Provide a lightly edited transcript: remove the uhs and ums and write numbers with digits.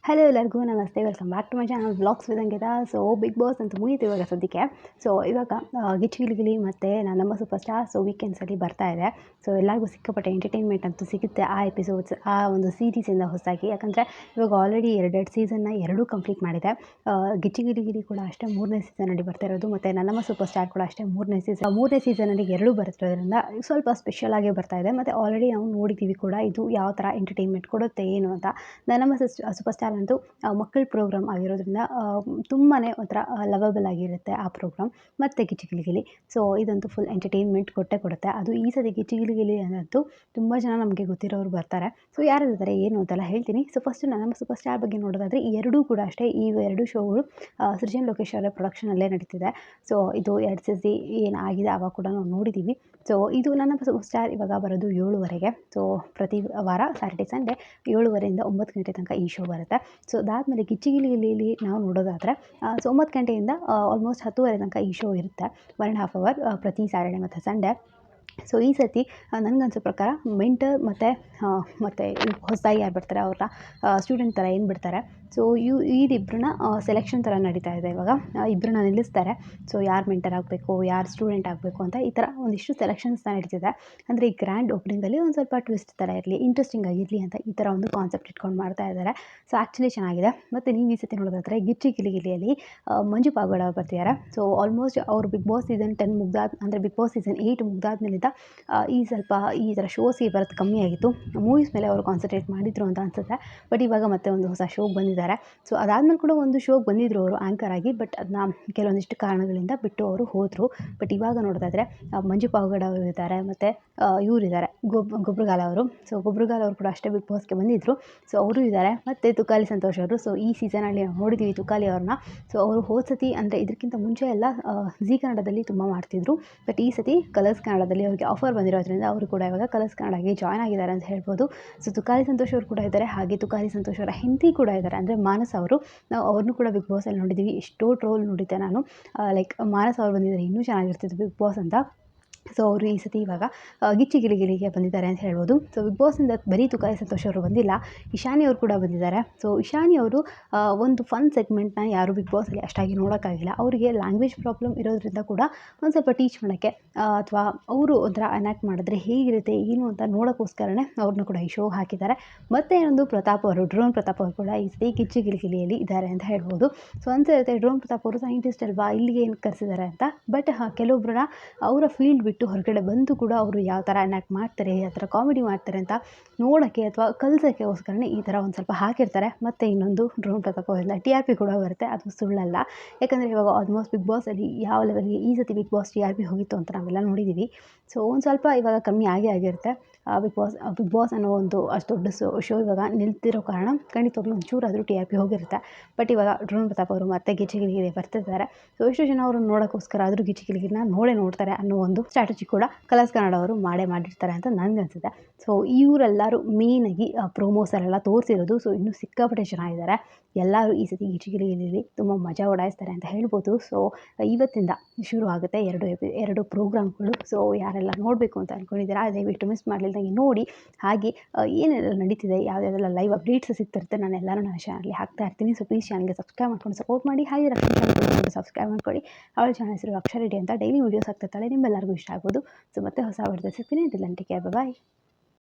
Hello ಎಲ್ಲರಿಗೂ ನಮಸ್ತೆ, welcome back to my channel vlogs with Ankita. So Bigg Boss ಅಂತ ಮುಗೀತು ಇವಾಗ ಸದ್ಯಕ್ಕೆ. ಸೊ ಇವಾಗ ಗಿಚ್ಚಿ ಗಿಲಿಗಿಲಿ ಮತ್ತು ನಮ್ಮ ಸೂಪರ್ ಸ್ಟಾರ್ ಸೊ ವೀಕೆಂಡ್ಸಲ್ಲಿ ಬರ್ತಾ ಇದೆ. ಸೊ ಎಲ್ಲರಿಗೂ ಸಿಕ್ಕಾಪಟ್ಟೆ ಎಂಟರ್ಟೈನ್ಮೆಂಟ್ ಅಂತೂ ಸಿಗುತ್ತೆ ಆ ಎಪಿಸೋಡ್ಸ್, ಆ ಒಂದು ಸೀರೀಸಿಂದ ಹೊಸದಾಗಿ. ಯಾಕಂದರೆ ಇವಾಗ ಆಲ್ರೆಡಿ ಎರಡೆರಡು ಸೀಸನ್ನ ಎರಡೂ ಕಂಪ್ಲೀಟ್ ಮಾಡಿದೆ. ಗಿಚ್ಚಿ ಗಿಲಿಗಿಲಿ ಕೂಡ ಅಷ್ಟೇ 3ನೇ ಸೀಸನಲ್ಲಿ ಬರ್ತಾ ಇರೋದು, ಮತ್ತು ನಮ್ಮ ಸೂಪರ್ ಸ್ಟಾರ್ ಕೂಡ ಅಷ್ಟೇ 3ನೇ ಸೀಸನಲ್ಲಿ ಎರಡೂ ಬರ್ತಿರೋದ್ರಿಂದ ಸ್ವಲ್ಪ ಸ್ಪೆಷಲ್ ಆಗಿ ಬರ್ತಾ ಇದೆ. ಮತ್ತು ಆಲ್ರೆಡಿ ನಾವು ನೋಡಿದ್ದೀವಿ ಕೂಡ ಇದು ಯಾವ ಥರ ಎಂಟರ್ಟೈನ್ಮೆಂಟ್ ಕೊಡುತ್ತೆ ಏನು ಅಂತ. ನಮ್ಮ ಸೂಪರ್ ಸ್ಟಾರ್ ಅಂತೂ ಮಕ್ಕಳ ಪ್ರೋಗ್ರಾಮ್ ಆಗಿರೋದ್ರಿಂದ ತುಂಬಾ ಒಂಥರ ಲವಬಲ್ ಆಗಿರುತ್ತೆ ಆ ಪ್ರೋಗ್ರಾಮ್. ಮತ್ತು ಗಿಚ್ಚಿ ಗಿಲಿಗಿಲಿ ಸೊ ಇದಂತೂ ಫುಲ್ ಎಂಟರ್ಟೈನ್ಮೆಂಟ್ ಕೊಡುತ್ತೆ. ಅದು ಈ ಸತಿ ಗಿಚ್ಚಿ ಗಿಲಿಗಿಲಿ ಅನ್ನೋದು ತುಂಬ ಜನ ನಮಗೆ ಗೊತ್ತಿರೋರು ಬರ್ತಾರೆ. ಸೊ ಯಾರಿದ್ದಾರೆ ಏನು ಅಂತೆಲ್ಲ ಹೇಳ್ತೀನಿ. ಸೊ ಫಸ್ಟ್ ನಮ್ಮ ಸೂಪರ್ ಸ್ಟಾರ್ ಬಗ್ಗೆ ನೋಡೋದಾದರೆ ಈ ಎರಡೂ ಕೂಡ ಅಷ್ಟೇ, ಈ ಎರಡು ಶೋಗಳು ಸೃಜನ್ ಲೋಕೇಶ್ ಅವರ ಪ್ರೊಡಕ್ಷನಲ್ಲೇ ನಡೀತಿದೆ. ಸೊ ಇದು 2 ಸತಿ ಏನಾಗಿದೆ ಆವಾಗ ಕೂಡ ನಾವು ನೋಡಿದ್ದೀವಿ. ಸೊ ಇದು ನನ್ನ ಸೂಪರ್ ಸ್ಟಾರ್ ಇವಾಗ ಬರೋದು 7:30ಗೆ. ಸೊ ಪ್ರತಿ ವಾರ ಸ್ಯಾಟರ್ಡೆ ಸಂಡೇ 7:30ಇಂದ 9 ಗಂಟೆ ತನಕ ಈ ಶೋ ಬರುತ್ತೆ. ಸೊ ಅದಾದಮೇಲೆ ಗಿಚ್ಚಿ ಗಿಲಿಗಿಲಿಯಲ್ಲಿ ನಾವು ನೋಡೋದಾದರೆ ಸೊ 9 ಗಂಟೆಯಿಂದ ಆಲ್ಮೋಸ್ಟ್ 10:30 ತನಕ ಈ ಶೋ ಇರುತ್ತೆ. 1.5 ಅವರ್ ಪ್ರತಿ ಸ್ಯಾಟರ್ಡೆ ಮತ್ತು ಸಂಡೇ. ಸೊ ಈ ಸತಿ ನನಗನ್ಸೋ ಪ್ರಕಾರ ಮೆಂಟರ್ ಮತ್ತು ಹೊಸದಾಗಿ ಯಾರು ಬರ್ತಾರೆ ಅವ್ರನ್ನ ಸ್ಟೂಡೆಂಟ್ ಥರ ಏನು ಬಿಡ್ತಾರೆ. ಸೊ ಇವ್ರಿಬ್ರನ್ನ ಸೆಲೆಕ್ಷನ್ ಥರ ನಡೀತಾ ಇದೆ ಇವಾಗ. ಇಬ್ಬರನ್ನ ನಿಲ್ಲಿಸ್ತಾರೆ. ಸೊ ಯಾರು ಮೆಂಟರ್ ಆಗಬೇಕು, ಯಾರು ಸ್ಟೂಡೆಂಟ್ ಆಗಬೇಕು ಅಂತ ಈ ಥರ ಒಂದಿಷ್ಟು ಸೆಲೆಕ್ಷನ್ಸ್ ನಡೀತಿದೆ. ಅಂದರೆ ಈ ಗ್ರ್ಯಾಂಡ್ ಓಪನಿಂಗಲ್ಲಿ ಒಂದು ಸ್ವಲ್ಪ ಟ್ವಿಸ್ಟ್ ಥರ ಇರಲಿ, ಇಂಟ್ರೆಸ್ಟಿಂಗ್ ಆಗಿರಲಿ ಅಂತ ಈ ಥರ ಒಂದು ಕಾನ್ಸೆಪ್ಟ್ ಇಟ್ಕೊಂಡು ಮಾಡ್ತಾ ಇದ್ದಾರೆ. ಸೊ ಆ್ಯಕ್ಚುಲಿ ಚೆನ್ನಾಗಿದೆ. ಮತ್ತು ನೀವು ಈ ಸತಿ ನೋಡೋದಾದರೆ ಗಿಚ್ಚಿ ಗಿಲಿಗಿಲಿಯಲ್ಲಿ ಮಂಜು ಪಾಗೋಡ ಅವ್ರು ಬರ್ತಿದ್ದಾರೆ. ಸೊ ಆಲ್ಮೋಸ್ಟ್ ಅವರು ಬಿಗ್ ಬಾಸ್ ಸೀಸನ್ 10 ಅಂದರೆ ಬಿಗ್ ಬಾಸ್ ಸೀಸನ್ 8 ಮುಗ್ದಾದ್ಮೇಲಿಂದ ಈ ಥರ ಶೋಸ್ಗೆ ಬರೋದು ಕಮ್ಮಿ ಆಗಿತ್ತು. ಮೂವೀಸ್ ಮೇಲೆ ಅವರು ಕಾನ್ಸಂಟ್ರೇಟ್ ಮಾಡಿದ್ರು ಅಂತ ಅನಿಸುತ್ತೆ. ಬಟ್ ಇವಾಗ ಮತ್ತೆ ಒಂದು ಹೊಸ ಶೋಗೆ ಬಂದಿದ್ದಾರೆ. ಸೊ ಅದಾದಮೇಲೆ ಕೂಡ ಒಂದು ಶೋಗೆ ಬಂದಿದ್ದರು ಅವರು ಆ್ಯಂಕರ್ ಆಗಿ. ಬಟ್ ಅದನ್ನ ಕೆಲವೊಂದಿಷ್ಟು ಕಾರಣಗಳಿಂದ ಬಿಟ್ಟು ಅವರು ಹೋದರು. ಬಟ್ ಇವಾಗ ನೋಡೋದಾದರೆ ಮಂಜು ಪಾಗೋಡ ಅವರು ಇದ್ದಾರೆ, ಮತ್ತು ಇವರಿದ್ದಾರೆ ಗೊಬ್ರಗಾಲ ಅವರು. ಸೊ ಗೊಬ್ರಗಾಲ ಅವರು ಕೂಡ ಅಷ್ಟೇ ಬಿಗ್ ಬಾಸ್ಗೆ ಬಂದಿದ್ದರು. ಸೊ ಅವರು ಇದ್ದಾರೆ, ಮತ್ತು ತುಕಾಲಿ ಸಂತೋಷ್ ಅವರು. ಸೊ ಈ ಸೀಸನಲ್ಲಿ ನಾವು ನೋಡಿದ್ದೀವಿ ತುಕಾಲಿ ಅವ್ರನ್ನ. ಸೊ ಅವರು ಹೋದ ಸತಿ ಅಂದರೆ ಇದಕ್ಕಿಂತ ಮುಂಚೆ ಎಲ್ಲ ಜಿ ಕನ್ನಡದಲ್ಲಿ ತುಂಬ ಮಾಡ್ತಿದ್ರು. ಬಟ್ ಈ ಸತಿ ಕಲರ್ಸ್ ಕನ್ನಡದಲ್ಲಿ ಅವರಿಗೆ ಆಫರ್ ಬಂದಿರೋದ್ರಿಂದ ಅವರು ಕೂಡ ಇವಾಗ ಕಲರ್ಸ್ ಕನ್ನಡಗೆ ಜಾಯ್ನ್ ಆಗಿದ್ದಾರೆ ಅಂತ ಹೇಳ್ಬೋದು. ಸೊ ತುಕಾಲಿ ಸಂತೋಷ್ ಅವರು ಕೂಡ ಇದ್ದಾರೆ, ಹಾಗೆ ತುಕಾಲಿ ಸಂತೋಷ್ ಅವರ ಹೆಂಡತಿ ಕೂಡ ಇದ್ದಾರೆ, ಅಂದರೆ ಮಾನಸ್ ಅವರು. ನಾವು ಅವ್ರನ್ನೂ ಕೂಡ ಬಿಗ್ ಬಾಸಲ್ಲಿ ನೋಡಿದ್ದೀವಿ. ಎಷ್ಟೋ ಟ್ರೋಲ್ ನೋಡಿದ್ದೆ ನಾನು. ಲೈಕ್ ಮಾನಸ್ ಅವ್ರು ಬಂದಿದ್ದಾರೆ ಇನ್ನೂ ಚೆನ್ನಾಗಿರ್ತಿತ್ತು ಬಿಗ್ ಬಾಸ್ ಅಂತ. ಸೊ ಅವರು ಈ ಸತಿ ಇವಾಗ ಗಿಚ್ಚಿ ಗಿಲಿಗಿಲಿಗೆ ಬಂದಿದ್ದಾರೆ ಅಂತ ಹೇಳ್ಬೋದು. ಸೊ ಬಿಗ್ ಬಾಸಿಂದ ಬರೀ ತುಕಾಲಿ ಸಂತೋಷ್ ಅವರು ಬಂದಿಲ್ಲ, ಇಶಾನಿ ಅವರು ಕೂಡ ಬಂದಿದ್ದಾರೆ. ಸೊ ಇಶಾನಿ ಅವರು ಒಂದು ಫನ್ ಸೆಗ್ಮೆಂಟ್ನ ಯಾರು ಬಿಗ್ ಬಾಸಲ್ಲಿ ಅಷ್ಟಾಗಿ ನೋಡೋಕ್ಕಾಗಿಲ್ಲ. ಅವರಿಗೆ ಲ್ಯಾಂಗ್ವೇಜ್ ಪ್ರಾಬ್ಲಮ್ ಇರೋದ್ರಿಂದ ಕೂಡ ಒಂದು ಸ್ವಲ್ಪ ಟೀಚ್ ಮಾಡೋಕ್ಕೆ ಅಥವಾ ಅವರು ಒಂಥರ ಅನ್ಯಾಕ್ಟ್ ಮಾಡಿದ್ರೆ ಹೇಗಿರುತ್ತೆ ಏನು ಅಂತ ನೋಡೋಕ್ಕೋಸ್ಕರನೇ ಅವ್ರನ್ನ ಕೂಡ ಈ ಶೋ ಹಾಕಿದ್ದಾರೆ. ಮತ್ತು ಇನ್ನೊಂದು ಡ್ರೋನ್ ಪ್ರತಾಪ್ ಅವರು ಕೂಡ ಈ ಸತಿ ಗಿಚ್ಚಿ ಗಿಲಿಗಿಲಿಯಲ್ಲಿ ಇದ್ದಾರೆ ಅಂತ ಹೇಳ್ಬೋದು. ಸೊ ಅನ್ಸಿರುತ್ತೆ ಡ್ರೋನ್ ಪ್ರತಾಪ್ ಅವರು ಸೈಂಟಿಸ್ಟ್ ಅಲ್ವಾ, ಇಲ್ಲಿಗೆ ಏನು ಕರೆಸಿದ್ದಾರೆ ಅಂತ. ಬಟ್ ಕೆಲವೊಬ್ಬರನ್ನ ಅವರ ಫೀಲ್ಡ್ ಬಿಟ್ಟು ಹೊರಗಡೆ ಬಂದು ಕೂಡ ಅವರು ಯಾವ ಥರ ಅನ್ಯಾಕ್ಟ್ ಮಾಡ್ತಾರೆ, ಯಾವ ಥರ ಕಾಮಿಡಿ ಮಾಡ್ತಾರೆ ಅಂತ ನೋಡೋಕ್ಕೆ ಅಥವಾ ಕಲಿಸೋಕ್ಕೋಸ್ಕರನೇ ಈ ಥರ ಒಂದು ಸ್ವಲ್ಪ ಹಾಕಿರ್ತಾರೆ. ಮತ್ತು ಇನ್ನೊಂದು ಡ್ರೋನ್ ಪ್ರತಾಪ್ ಅವರಿಂದ TRP ಕೂಡ ಬರುತ್ತೆ, ಅದು ಸುಳ್ಳಲ್ಲ. ಯಾಕಂದರೆ ಇವಾಗ ಆಲ್ಮೋಸ್ಟ್ ಬಿಗ್ ಬಾಸಲ್ಲಿ ಯಾವ ಲೆವೆಲ್ಗೆ ಈ ಸತಿ ಬಿಗ್ ಬಾಸ್ TRP ಹೋಗಿತ್ತು ಅಂತ ನಾವೆಲ್ಲ ನೋಡಿದ್ದೀವಿ. ಸೊ ಒಂದು ಸ್ವಲ್ಪ ಇವಾಗ ಕಮ್ಮಿ ಆಗಿರುತ್ತೆ. ಬಿಗ್ ಬಾಸ್ ಅನ್ನೋ ಒಂದು ಅಷ್ಟು ದೊಡ್ಡ ಶೋ ಇವಾಗ ನಿಲ್ತಿರೋ ಕಾರಣ ಖಂಡಿತವಾಗ್ಲೂ ಒಂಚೂರಾದರೂ TRP ಹೋಗಿರುತ್ತೆ. ಬಟ್ ಇವಾಗ ಡ್ರೋನ್ ಪ್ರತಾಪ್ ಅವರು ಮತ್ತೆ ಗಿಚ್ಚಿ ಗಿಲಿಗಿಲಿ ಬರ್ತಿದ್ದಾರೆ. ಸೊ ಎಷ್ಟೋ ಜನ ಅವ್ರನ್ನ ನೋಡೋಕ್ಕೋಸ್ಕರ ಆದರೂ ಗಿಚ್ಚಿ ಗಿಲಿಗಿಲಿನ ನೋಡ್ತಾರೆ ಅನ್ನೋ ಒಂದು ಸ್ಟ್ರಾಟಜಿ ಕೂಡ ಕಲರ್ಸ್ ಕನ್ನಡ ಅವರು ಮಾಡಿರ್ತಾರೆ ಅಂತ ನನಗನ್ಸುತ್ತೆ. ಸೊ ಇವರೆಲ್ಲರೂ ಮೇಯ್ನಾಗಿ ಪ್ರೋಮೋಸಲ್ಲೆಲ್ಲ ತೋರಿಸಿರೋದು. ಸೊ ಇನ್ನೂ ಸಿಕ್ಕಾಪಟ್ಟೆ ಚೆನ್ನಾಗಿದ್ದಾರೆ. ಎಲ್ಲರೂ ಈ ಸತಿ ಗಿಚ್ಚಿ ಗಿಲಿಗಿಲಿಯಲ್ಲಿ ತುಂಬ ಮಜಾ ಉಡಾಯಿಸ್ತಾರೆ ಅಂತ ಹೇಳ್ಬೋದು. ಸೊ ಇವತ್ತಿಂದ ಶುರು ಆಗುತ್ತೆ ಎರಡು ಪ್ರೋಗ್ರಾಮ್ಗಳು. ಸೊ ಯಾರೆಲ್ಲ ನೋಡಬೇಕು ಅಂತ ಅಂದ್ಕೊಂಡಿದ್ದೀರಾ ದಯವಿಟ್ಟು ಮಿಸ್ ಮಾಡಲಿಲ್ದಂಗೆ ನೋಡಿ. ಹಾಗೆ ಏನೆಲ್ಲ ನಡೀತಿದೆ, ಯಾವುದೆಲ್ಲ ಲೈವ್ ಅಪ್ಡೇಟ್ಸ್ ಸಿಗ್ತಿರುತ್ತೆ, ನಾನು ಎಲ್ಲರೂ ನನ್ನ ಚಾನಲ್ಗೆ ಹಾಕ್ತಾ ಇರ್ತೀನಿ. ಸೊ ಪ್ಲೀಸ್ ಚಾನಲ್ಗೆ ಸಬ್ಸ್ಕ್ರೈಬ್ ಮಾಡ್ಕೊಂಡು ಸಪೋರ್ಟ್ ಮಾಡಿ. ಹಾಗೆ ರಕ್ಷಣಾ ಚಾನಲ್ ಸಬ್ಸ್ಕ್ರೈಬ್ ಮಾಡ್ಕೊಳ್ಳಿ. ಅವಳ ಚಾನಲ್ ಹೆಸರು ಅಕ್ಷರ ರೆಡ್ಡಿ ಅಂತ. ಡೈಲಿ ವೀಡಿಯೋಸ್ ಆಗ್ತಿರ್ತಾಳೆ, ನಿಮ್ಮೆಲ್ಲರಿಗೂ ಇಷ್ಟ ಆಗ್ಬೋದು. ಸೊ ಮತ್ತೆ ಹೊಸ ವಿಡಿಯೋದಲ್ಲಿ ಸಿಗ್ತೀನಿ. ಟಿಲ್ ದೆನ್ ಟೇಕ್ ಕೇರ್, ಬಾಯ್.